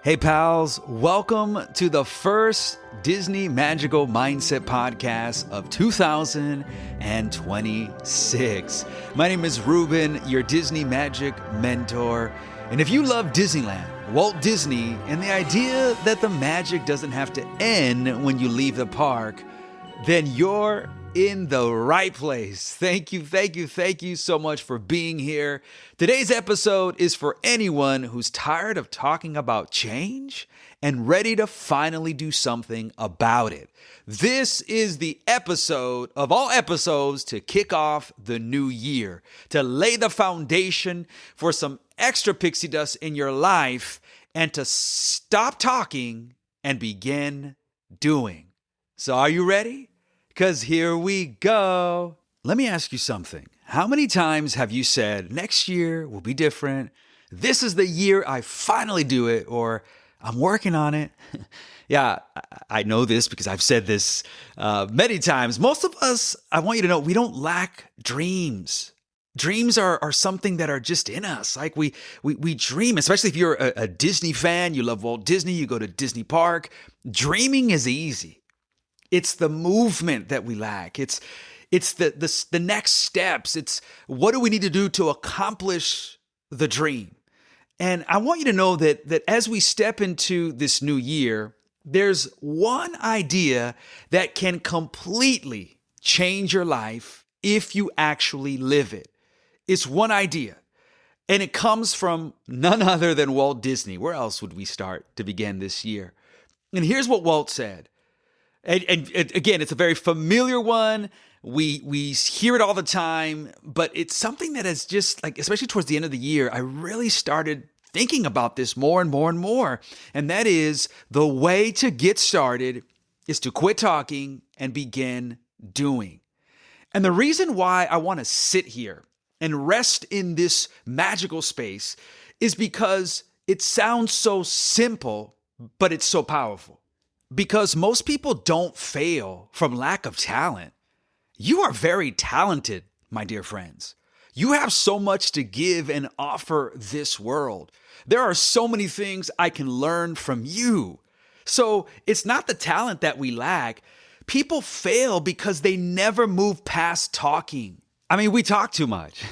Hey pals, welcome to the first Disney Magical Mindset podcast of 2026. My name is Ruben, your Disney Magic mentor. And if you love Disneyland, Walt Disney, and the idea that the magic doesn't have to end when you leave the park, then you're in the right place. Thank you so much for being here. Today's episode is for anyone who's tired of talking about change and ready to finally do something about it. This is the episode of all episodes to kick off the new year, to lay the foundation for some extra pixie dust in your life and to stop talking and begin doing. So are you ready? Because here we go. Let me ask you something. How many times have you said, next year will be different? This is the year I finally do it, or I'm working on it. Yeah, I know this because I've said this many times. Most of us, I want you to know, we don't lack dreams. Dreams are something that are just in us. Like we dream, especially if you're a Disney fan, you love Walt Disney, you go to Disney Park. Dreaming is easy. It's the movement that we lack. It's the next steps. It's what do we need to do to accomplish the dream? And I want you to know that as we step into this new year, there's one idea that can completely change your life if you actually live it. It's one idea. And it comes from none other than Walt Disney. Where else would we start to begin this year? And here's what Walt said. And again, it's a very familiar one. We hear it all the time, but it's something that has just like, especially towards the end of the year, I really started thinking about this more and more and more. And that is the way to get started is to quit talking and begin doing. And the reason why I want to sit here and rest in this magical space is because it sounds so simple, but it's so powerful. Because most people don't fail from lack of talent. You are very talented, my dear friends. You have so much to give and offer this world. There are so many things I can learn from you. So it's not the talent that we lack. People fail because they never move past talking. I mean, we talk too much.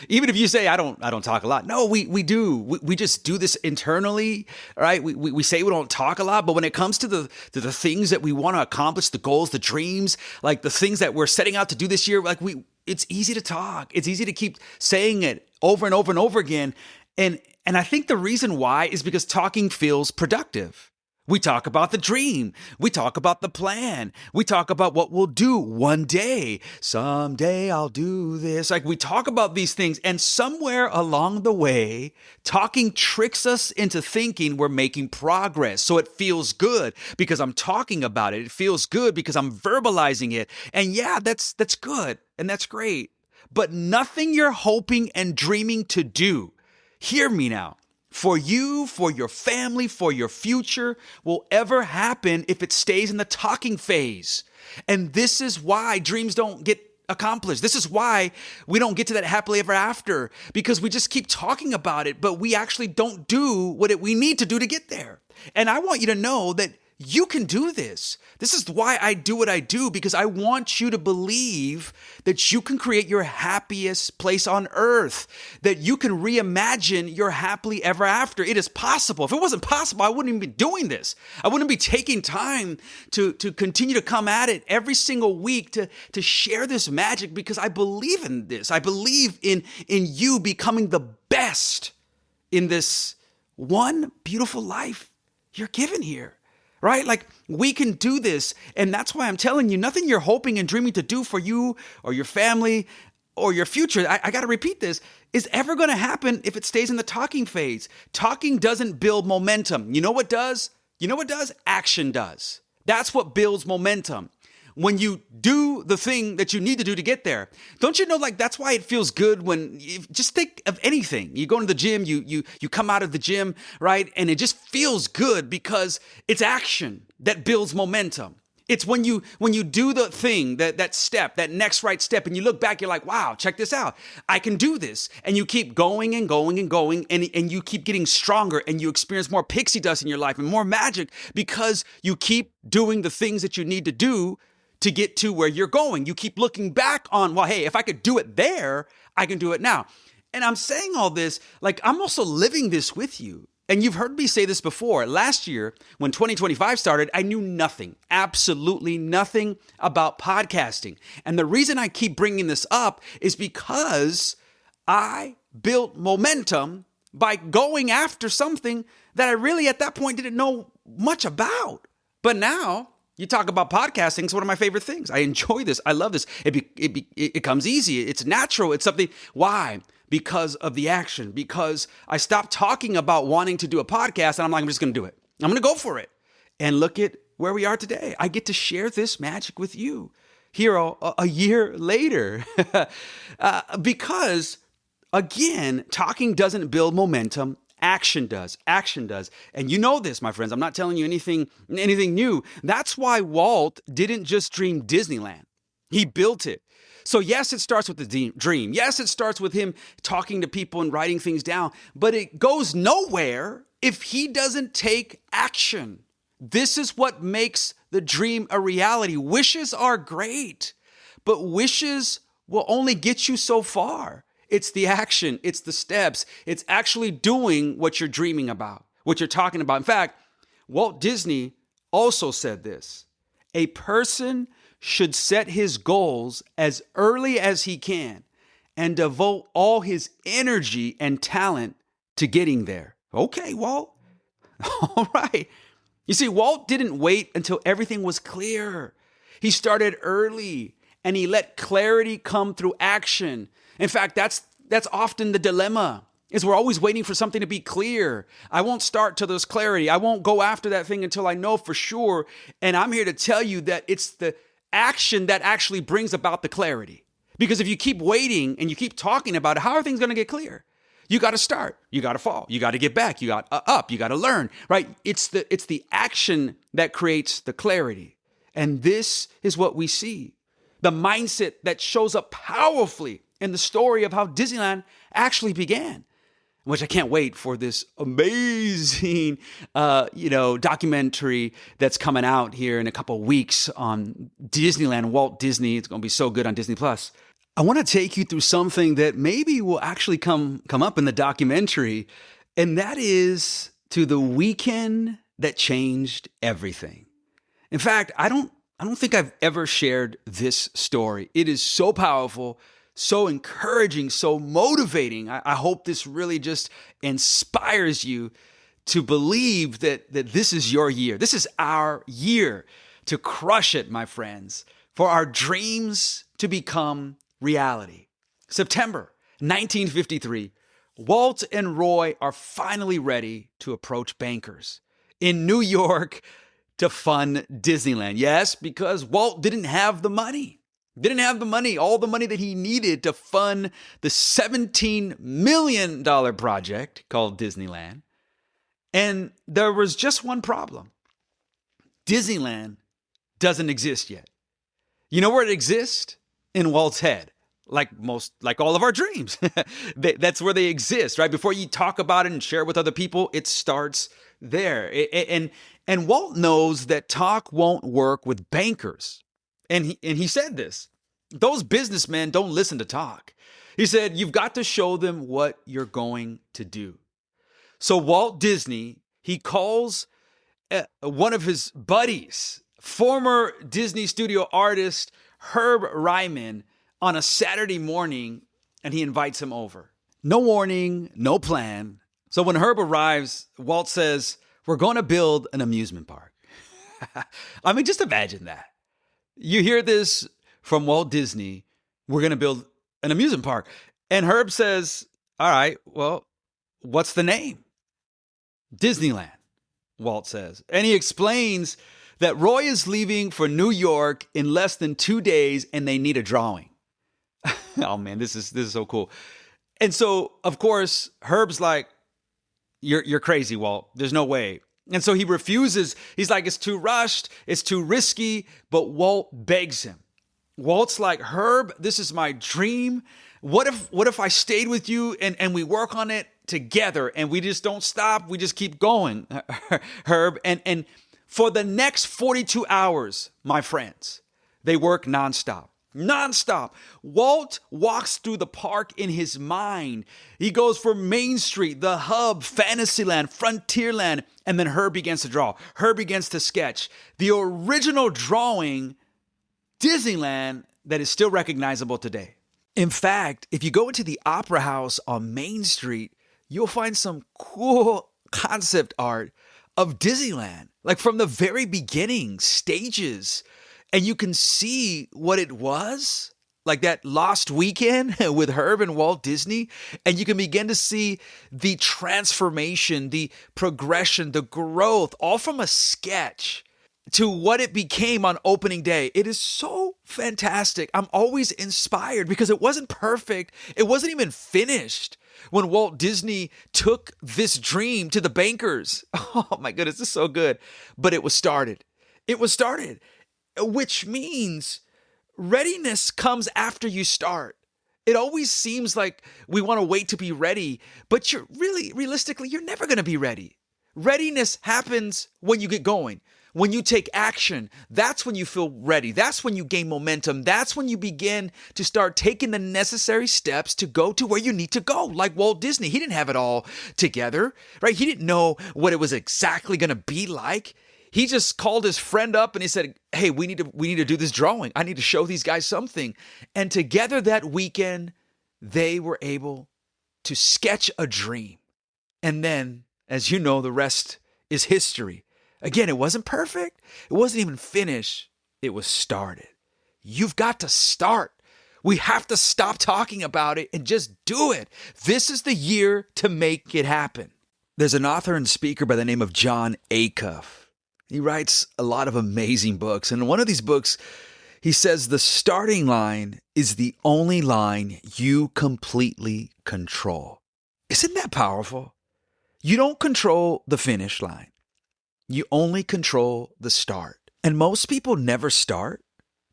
Even if you say, I don't talk a lot. No, we do. We just do this internally, right? We say we don't talk a lot, but when it comes to the things that we want to accomplish, the goals, the dreams, like the things that we're setting out to do this year, like it's easy to talk. It's easy to keep saying it over and over and over again. And I think the reason why is because talking feels productive. We talk about the dream. We talk about the plan. We talk about what we'll do one day. Someday I'll do this. Like we talk about these things, and somewhere along the way, talking tricks us into thinking we're making progress. So it feels good because I'm talking about it. It feels good because I'm verbalizing it. And yeah, that's good and that's great. But nothing you're hoping and dreaming to do, hear me now, for you, for your family, for your future will ever happen if it stays in the talking phase. And this is why dreams don't get accomplished. This is why we don't get to that happily ever after, because we just keep talking about it, but we actually don't do what we need to do to get there. And I want you to know that you can do this. This is why I do what I do, because I want you to believe that you can create your happiest place on earth, that you can reimagine your happily ever after. It is possible. If it wasn't possible, I wouldn't even be doing this. I wouldn't be taking time to continue to come at it every single week to share this magic, because I believe in this. I believe in you becoming the best in this one beautiful life you're given here. Right? Like we can do this. And that's why I'm telling you, nothing you're hoping and dreaming to do for you or your family or your future, I got to repeat this, is ever going to happen if it stays in the talking phase. Talking doesn't build momentum. You know what does? Action does. That's what builds momentum. When you do the thing that you need to do to get there. Don't you know, like, that's why it feels good when just think of anything. You go into the gym, you come out of the gym, right? And it just feels good because it's action that builds momentum. It's when you do the thing, that step, that next right step, and you look back, you're like, wow, check this out. I can do this. And you keep going and going and going, and you keep getting stronger, and you experience more pixie dust in your life and more magic because you keep doing the things that you need to do to get to where you're going. You keep looking back on, well, hey, if I could do it there, I can do it now. And I'm saying all this, like I'm also living this with you. And you've heard me say this before. Last year, when 2025 started, I knew nothing, absolutely nothing about podcasting. And the reason I keep bringing this up is because I built momentum by going after something that I really at that point didn't know much about. But now you talk about podcasting. It's one of my favorite things. I enjoy this. I love this. It comes easy. It's natural. It's something. Why? Because of the action, because I stopped talking about wanting to do a podcast and I'm like, I'm just going to do it. I'm going to go for it. And look at where we are today. I get to share this magic with you here a year later. Because again, talking doesn't build momentum. Action does. Action does. And you know this, my friends. I'm not telling you anything new. That's why Walt didn't just dream Disneyland. He built it. So yes, it starts with the dream. Yes, it starts with him talking to people and writing things down, but it goes nowhere if he doesn't take action. This is what makes the dream a reality. Wishes are great, but wishes will only get you so far. It's the action. It's the steps. It's actually doing what you're dreaming about, what you're talking about. In fact, Walt Disney also said this: a person should set his goals as early as he can and devote all his energy and talent to getting there. Okay, Walt. All right. You see, Walt didn't wait until everything was clear. He started early and he let clarity come through action. In fact, that's often the dilemma, is we're always waiting for something to be clear. I won't start till there's clarity. I won't go after that thing until I know for sure. And I'm here to tell you that it's the action that actually brings about the clarity. Because if you keep waiting and you keep talking about it, how are things going to get clear? You got to start. You got to fall. You got to get back. You got up. You got to learn, right? It's the action that creates the clarity. And this is what we see. The mindset that shows up powerfully in the story of how Disneyland actually began, which I can't wait for this amazing, documentary that's coming out here in a couple of weeks on Disneyland, Walt Disney. It's going to be so good on Disney Plus. I want to take you through something that maybe will actually come up in the documentary, and that is to the weekend that changed everything. In fact, I don't think I've ever shared this story. It is so powerful, so encouraging, so motivating. I hope this really just inspires you to believe that this is your year. This is our year to crush it, my friends, for our dreams to become reality. September 1953, Walt and Roy are finally ready to approach bankers in New York to fund Disneyland. Yes, because Walt didn't have the money. All the money that he needed to fund the $17 million project called Disneyland. And there was just one problem. Disneyland doesn't exist yet. You know where it exists? In Walt's head. Like all of our dreams. That's where they exist, right? Before you talk about it and share it with other people, it starts there. And Walt knows that talk won't work with bankers. And he said this: those businessmen don't listen to talk. He said, you've got to show them what you're going to do. So Walt Disney, he calls one of his buddies, former Disney studio artist Herb Ryman, on a Saturday morning, and he invites him over. No warning, no plan. So when Herb arrives, Walt says, we're going to build an amusement park. I mean, just imagine that. You hear this from Walt Disney, we're going to build an amusement park. And Herb says, all right, well, what's the name? Disneyland, Walt says. And he explains that Roy is leaving for New York in less than 2 days and they need a drawing. Oh man, this is so cool. And so, of course, Herb's like, you're crazy, Walt. There's no way. And so he refuses. He's like, it's too rushed. It's too risky. But Walt begs him. Walt's like, Herb, this is my dream. What if I stayed with you and we work on it together and we just don't stop? We just keep going, Herb. And for the next 42 hours, my friends, they work nonstop. Nonstop. Walt walks through the park in his mind. He goes from Main Street, the hub, Fantasyland, Frontierland, and then Herb begins to draw. Herb begins to sketch. The original drawing, Disneyland, that is still recognizable today. In fact, if you go into the Opera House on Main Street, you'll find some cool concept art of Disneyland, like from the very beginning, stages. And you can see what it was, like that lost weekend with Herb and Walt Disney. And you can begin to see the transformation, the progression, the growth, all from a sketch to what it became on opening day. It is so fantastic. I'm always inspired because it wasn't perfect. It wasn't even finished when Walt Disney took this dream to the bankers. Oh my goodness, this is so good. But it was started. It was started. Which means readiness comes after you start. It always seems like we want to wait to be ready, but realistically, you're never going to be ready. Readiness happens when you get going, when you take action. That's when you feel ready. That's when you gain momentum. That's when you begin to start taking the necessary steps to go to where you need to go. Like Walt Disney, he didn't have it all together, right? He didn't know what it was exactly going to be like. He just called his friend up and he said, hey, we need to do this drawing. I need to show these guys something. And together that weekend, they were able to sketch a dream. And then, as you know, the rest is history. Again, it wasn't perfect. It wasn't even finished. It was started. You've got to start. We have to stop talking about it and just do it. This is the year to make it happen. There's an author and speaker by the name of John Acuff. He writes a lot of amazing books. And in one of these books, he says the starting line is the only line you completely control. Isn't that powerful? You don't control the finish line. You only control the start. And most people never start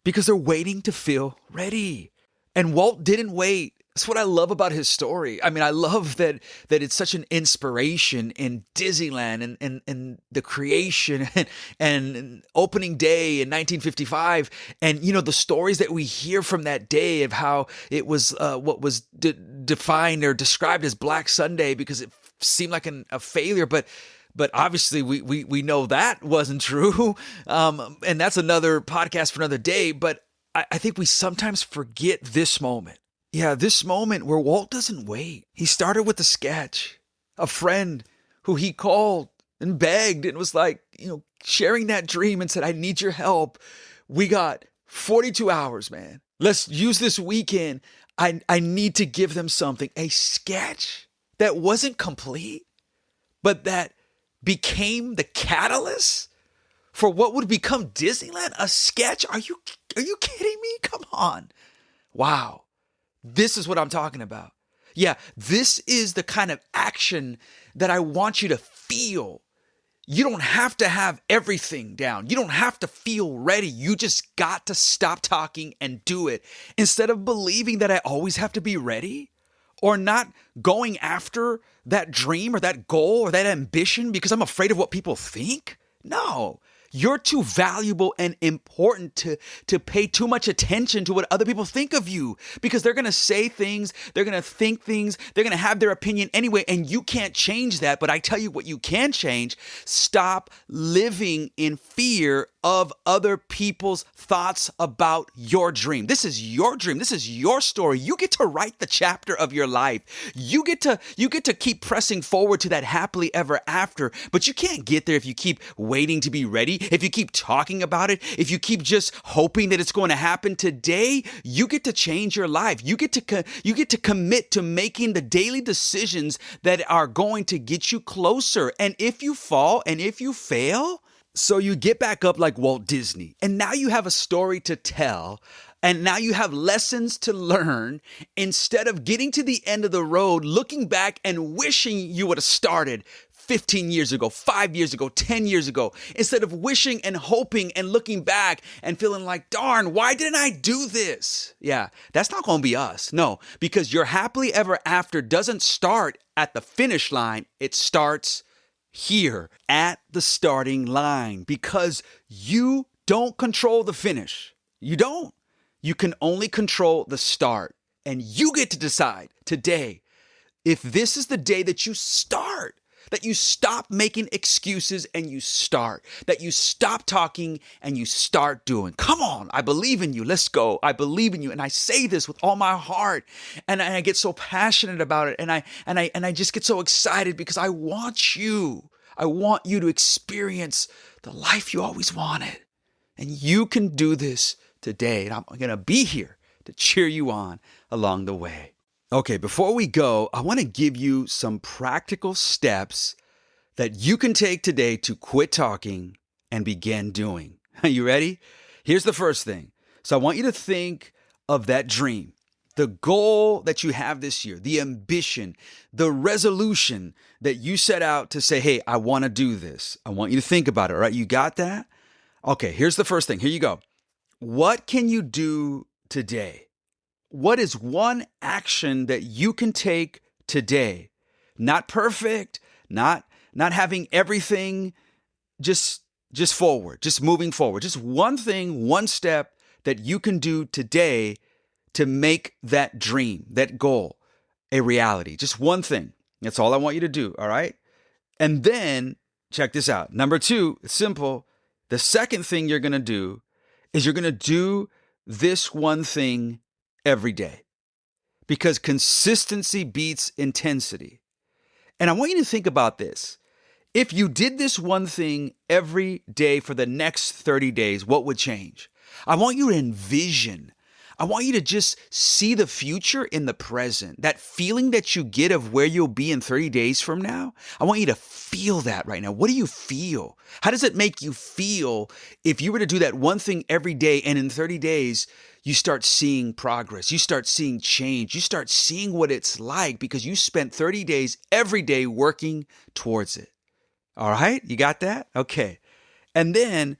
because they're waiting to feel ready. And Walt didn't wait. That's what I love about his story. I mean, I love that it's such an inspiration in Disneyland and the creation and opening day in 1955. And, you know, the stories that we hear from that day of how it was what was defined or described as Black Sunday because it seemed like a failure. But obviously we know that wasn't true. And that's another podcast for another day. But I think we sometimes forget this moment. Yeah, this moment where Walt doesn't wait. He started with a sketch, a friend who he called and begged and was like, you know, sharing that dream and said, I need your help. We got 42 hours, man. Let's use this weekend. I need to give them something. A sketch that wasn't complete, but that became the catalyst for what would become Disneyland. A sketch? Are you kidding me? Come on. Wow. This is what I'm talking about. Yeah, this is the kind of action that I want you to feel. You don't have to have everything down. You don't have to feel ready. You just got to stop talking and do it. Instead of believing that I always have to be ready or not going after that dream or that goal or that ambition because I'm afraid of what people think. No. You're too valuable and important to pay too much attention to what other people think of you because they're going to say things, they're going to think things, they're going to have their opinion anyway, and you can't change that. But I tell you what you can change. Stop living in fear of other people's thoughts about your dream. This is your dream. This is your story. You get to write the chapter of your life. You get to keep pressing forward to that happily ever after, but you can't get there if you keep waiting to be ready. If you keep talking about it, if you keep just hoping that it's going to happen today, you get to change your life. You get to commit to making the daily decisions that are going to get you closer. And if you fall and if you fail, So you get back up like Walt Disney, and now you have a story to tell, and now you have lessons to learn instead of getting to the end of the road, looking back and wishing you would have started 15 years ago, 5 years ago, 10 years ago, instead of wishing and hoping and looking back and feeling like, darn, why didn't I do this? Yeah, that's not going to be us. No, because your happily ever after doesn't start at the finish line. It starts here at the starting line, because you don't control the finish. You don't. You can only control the start. And you get to decide today if this is the day that you start, that you stop making excuses and you start, that you stop talking and you start doing. Come on, I believe in you. Let's go. I believe in you. And I say this with all my heart. And I get so passionate about it. And I just get so excited because I want you. I want you to experience the life you always wanted. And you can do this today. And I'm going to be here to cheer you on along the way. Okay, before we go, I want to give you some practical steps that you can take today to quit talking and begin doing. Are you ready? Here's the first thing. So I want you to think of that dream, the goal that you have this year, the ambition, the resolution that you set out to say, hey, I want to do this. I want you to think about it, all right? You got that? Okay, here's the first thing. Here you go. What can you do today? What is one action that you can take today? Not perfect, not having everything, just forward, just moving forward. Just one thing, one step that you can do today to make that dream, that goal, a reality. Just one thing. That's all I want you to do, all right? And then, check this out. Number 2, it's simple. The second thing you're going to do is you're going to do this one thing every day, because consistency beats intensity. And I want you to think about this. If you did this one thing every day for the next 30 days, what would change? I want you to envision. I want you to just see the future in the present. That feeling that you get of where you'll be in 30 days from now. I want you to feel that right now. What do you feel? How does it make you feel if you were to do that one thing every day and in 30 days, you start seeing progress, you start seeing change, you start seeing what it's like because you spent 30 days every day working towards it. All right, you got that? Okay. And then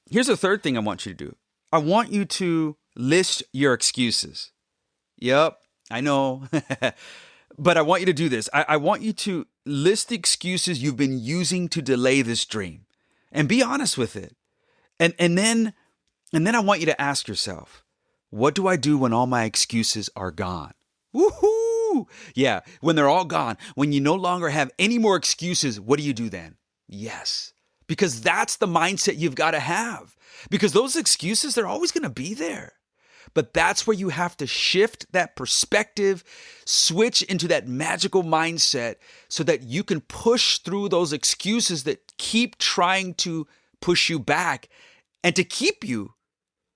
here's the third thing I want you to do. I want you to list your excuses. Yep, I know. But I want you to do this. I want you to list the excuses you've been using to delay this dream and be honest with it. And then I want you to ask yourself, what do I do when all my excuses are gone? Woohoo! Yeah, when they're all gone, when you no longer have any more excuses, what do you do then? Yes, because that's the mindset you've got to have. Because those excuses, they're always going to be there. But that's where you have to shift that perspective, switch into that magical mindset so that you can push through those excuses that keep trying to push you back and to keep you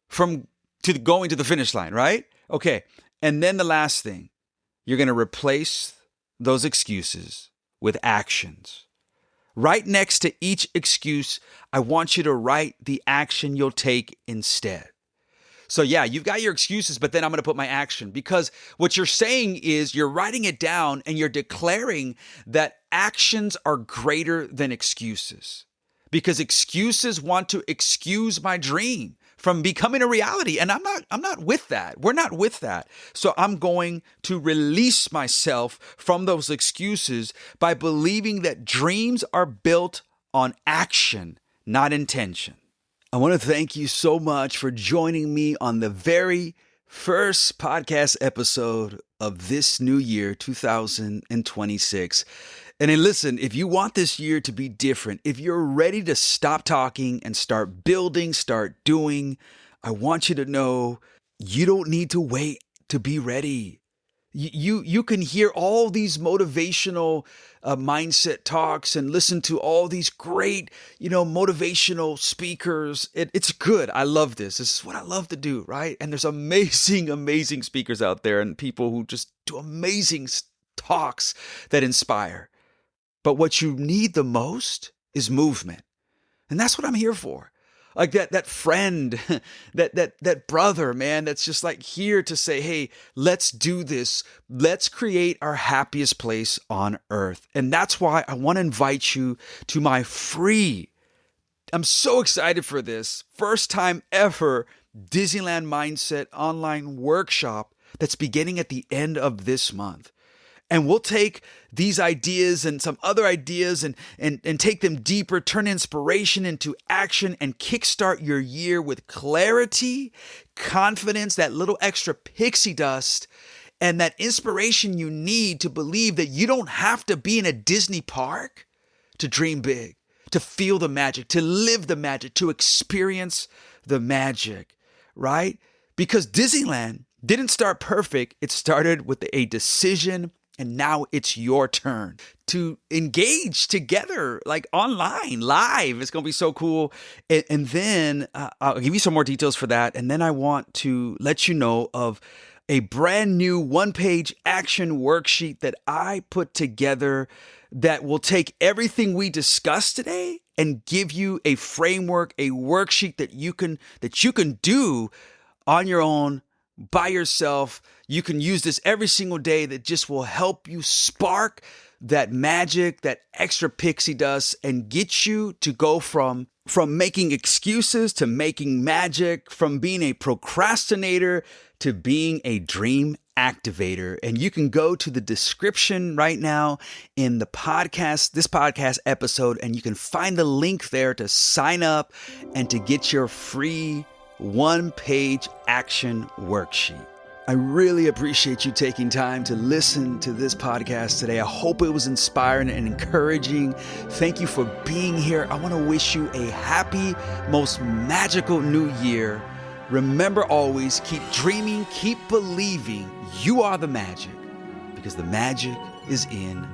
from going to the finish line, right? Okay. And then the last thing, you're going to replace those excuses with actions. Right next to each excuse, I want you to write the action you'll take instead. So yeah, you've got your excuses, but then I'm going to put my action, because what you're saying is you're writing it down and you're declaring that actions are greater than excuses, because excuses want to excuse my dream from becoming a reality. And I'm not with that. We're not with that. So I'm going to release myself from those excuses by believing that dreams are built on action, not intention. I want to thank you so much for joining me on the very first podcast episode of this new year, 2026. And then listen, if you want this year to be different, if you're ready to stop talking and start building, start doing, I want you to know you don't need to wait to be ready. You can hear all these motivational mindset talks and listen to all these great, motivational speakers. It's good. I love this. This is what I love to do, right? And there's amazing, amazing speakers out there and people who just do amazing talks that inspire. But what you need the most is movement. And that's what I'm here for. Like that friend, that brother, man, that's just like here to say, hey, let's do this. Let's create our happiest place on earth. And that's why I want to invite you to my free, I'm so excited for this, first time ever Disneyland Mindset online workshop that's beginning at the end of this month. And we'll take these ideas and some other ideas and take them deeper, turn inspiration into action, and kickstart your year with clarity, confidence, that little extra pixie dust, and that inspiration you need to believe that you don't have to be in a Disney park to dream big, to feel the magic, to live the magic, to experience the magic, right? Because Disneyland didn't start perfect. It started with a decision. And now it's your turn to engage together, like online, live. It's going to be so cool. And then I'll give you some more details for that. And then I want to let you know of a brand new one-page action worksheet that I put together that will take everything we discussed today and give you a framework, a worksheet that you can do on your own, by yourself. You can use this every single day that just will help you spark that magic, that extra pixie dust, and get you to go from making excuses to making magic, from being a procrastinator to being a dream activator. And you can go to the description right now in this podcast episode, and you can find the link there to sign up and to get your free one-page action worksheet. I really appreciate you taking time to listen to this podcast today. I hope it was inspiring and encouraging. Thank you for being here. I want to wish you a happy, most magical new year. Remember always, keep dreaming, keep believing. You are the magic, because the magic is in